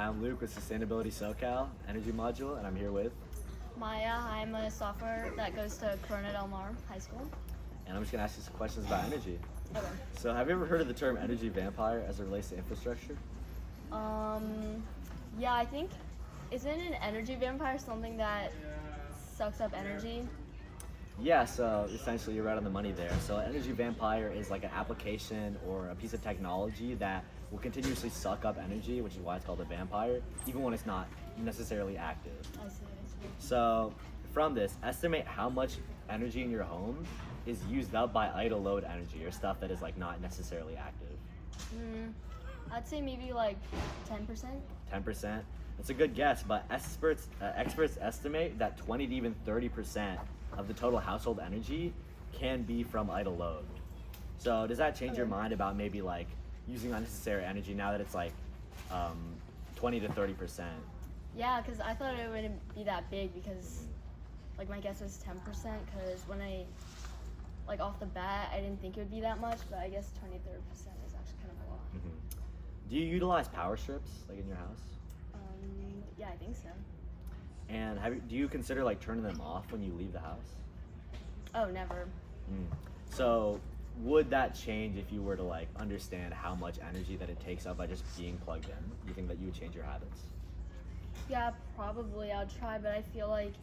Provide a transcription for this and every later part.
I'm Luke with Sustainability SoCal Energy Module, and I'm here with. Maya, I'm a sophomore that goes to Corona Del Mar High School. And I'm just going to ask you some questions about energy. Okay. So, have you ever heard of the term energy vampire as it relates to infrastructure? Yeah, I think, isn't an energy vampire something that sucks up energy? Yeah, so essentially you're right on the money there. So, an energy vampire is like an application or a piece of technology that will continuously suck up energy, which is why it's called a vampire, even when it's not necessarily active. I see. So, from this, estimate how much energy in your home is used up by idle load energy or stuff that is like not necessarily active. I'd say maybe like 10%. 10%. That's a good guess, but experts estimate that 20 to even 30% of the total household energy can be from idle load. So does that change your mind about maybe like using unnecessary energy now that it's like 20 to 30%? Yeah, because I thought it wouldn't be that big because like my guess was 10% because when I like off the bat I didn't think it would be that much, but I guess 20-30% is actually kind of a lot. Mm-hmm. Do you utilize power strips like in your house? Yeah, I think so. And do you consider like turning them off when you leave the house? Oh, never. So would that change if you were to like understand how much energy that it takes up by just being plugged in? Do you think that you would change your habits? Yeah, probably I'll try, but I feel like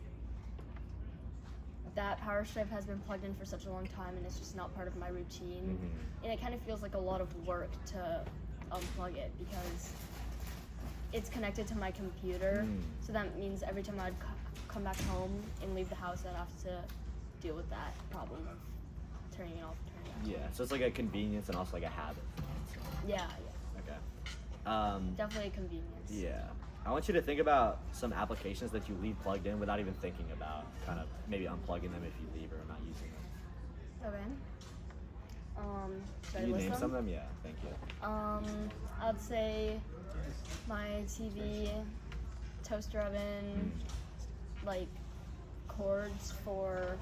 that power strip has been plugged in for such a long time and it's just not part of my routine. And it kind of feels like a lot of work to unplug it because it's connected to my computer. So that means every time I'd come back home and leave the house, I'd have to deal with that problem of turning it off, turning it on. Yeah, so it's like a convenience and also like a habit. Yeah. Okay. Definitely a convenience. Yeah. I want you to think about some applications that you leave plugged in without even thinking about kind of maybe unplugging them if you leave or not using them. Okay. Should I Can you list name them? some of them? Yeah, thank you. I'd say my TV, toaster oven, like cords for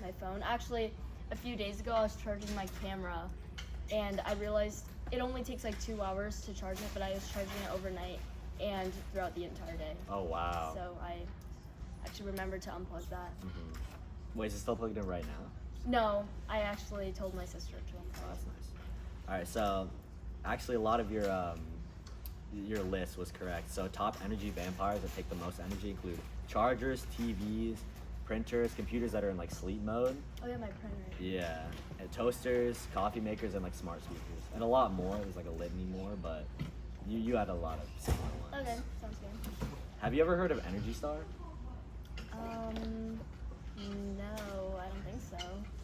my phone. Actually, a few days ago I was charging my camera and I realized it only takes like 2 hours to charge it, but I was charging it overnight and throughout the entire day. Oh, wow. So I actually remembered to unplug that. Wait, is it still plugged in right now? No, I actually told my sister to unplug. Oh, that's nice. All right, so actually a lot of your list was correct. So top energy vampires that take the most energy include chargers, TVs, printers, computers that are in like sleep mode. Oh yeah, my printer. Yeah, and toasters, coffee makers, and like smart speakers, and a lot more. There's like a litany more, but you had a lot of similar ones. Okay, sounds good. Have you ever heard of Energy Star? No, I don't think so.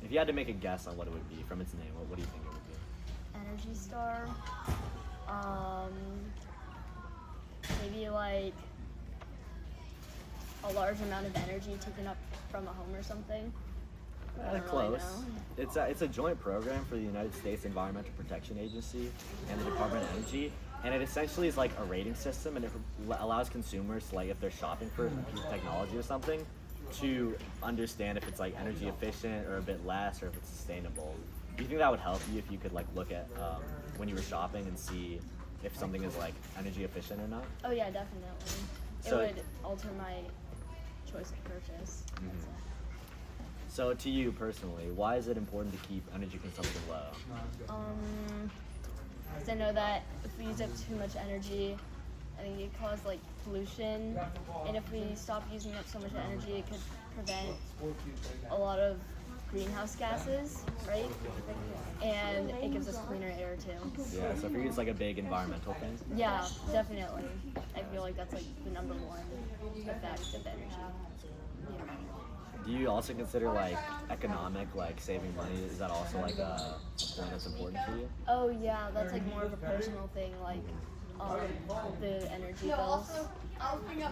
If you had to make a guess on what it would be from its name, what do you think it would be? Energy Star. Maybe like a large amount of energy taken up from a home or something. I don't Close. really know. It's a joint program for the United States Environmental Protection Agency and the Department of Energy, and it essentially is like a rating system, and it allows consumers, like if they're shopping for a piece of technology or something, to understand if it's like energy efficient or a bit less, or if it's sustainable. Do you think that would help you if you could like look at when you were shopping and see if something is like energy efficient or not? Oh yeah, definitely. So- It would alter my choice of purchase. That's it. So to you personally, why is it important to keep energy consumption low? Because I know that if we use up too much energy, I think it causes like pollution, and if we stop using up so much energy, it could prevent a lot of greenhouse gases, right? And it gives us cleaner air too. Yeah, so for you it's like a big environmental thing? Yeah, definitely. I feel like that's like the number one effect of energy. Yeah. Do you also consider like economic, like saving money? Is that also like a point that's important for you? Oh yeah, that's like more of a personal thing, like the energy bills.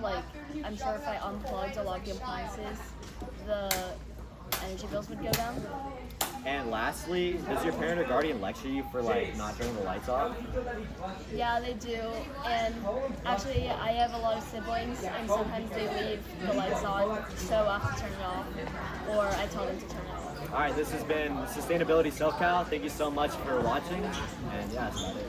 Like I'm sure if I unplugged a lot of the appliances, the energy bills would go down. And lastly, does your parent or guardian lecture you for like not turning the lights off? Yeah, they do. And actually, I have a lot of siblings, and sometimes they leave the lights on, so I have to turn it off, or I tell them to turn it off. All right, this has been Sustainability SoCal. Thank you so much for watching, and yeah, that's about it.